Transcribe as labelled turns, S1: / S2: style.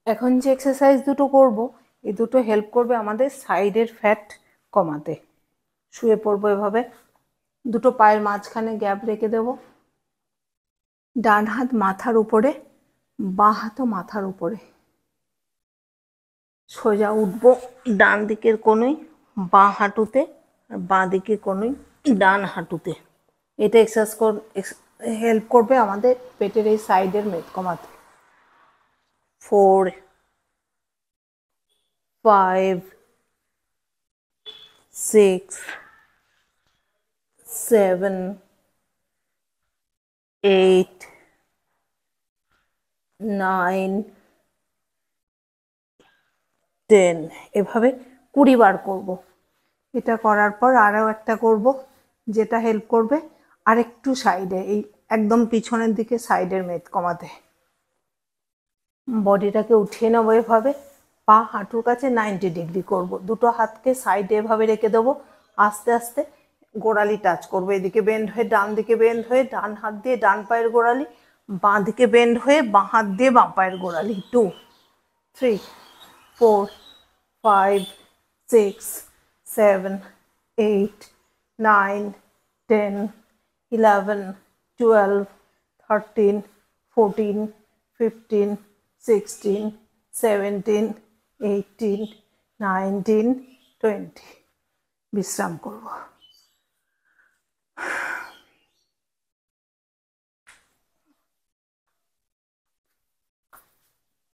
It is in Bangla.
S1: এখন যে এক্সারসাইজ দুটো করব এই দুটো হেল্প করবে আমাদের সাইডের ফ্যাট কমাতে। শুয়ে পড়বো এভাবে, দুটো পায়ের মাঝখানে গ্যাপ রেখে দেব, ডান হাত মাথার উপরে, বাঁ হাতও মাথার উপরে, সোজা উঠবো ডান দিকের কোণই বাঁ হাঁটুতে আর বাঁ দিকের কোণই ডান হাঁটুতে। এটা হেল্প করবে আমাদের পেটের এই সাইডের মেদ কমাতে। 4 5 6 7 8 9 10 এভাবে 20 বার করব। এটা করার পর আরও একটা করব যেটা হেল্প করবে আরেকটু সাইডে, এই একদম পিছনের দিকে সাইডের মেদ কমাতে। বডিটাকে উঠিয়ে নেবো এভাবে, পা হাঁটুর কাছে 90 ডিগ্রি করব, দুটো হাতকে সাইডে এভাবে রেখে দেবো, আস্তে আস্তে গোড়ালি টাচ করবো, এদিকে বেন্ড হয়ে ডান দিকে বেন্ড হয়ে ডান হাত দিয়ে ডান পায়ের গোড়ালি, বাঁ দিকে বেন্ড হয়ে বাঁ হাত দিয়ে বাঁ পায়ের গোড়ালি। 2 3 4 5 6 7 8 9 10 11 12 13 14 15 16 17 18 19 20। বিশ্রাম করব।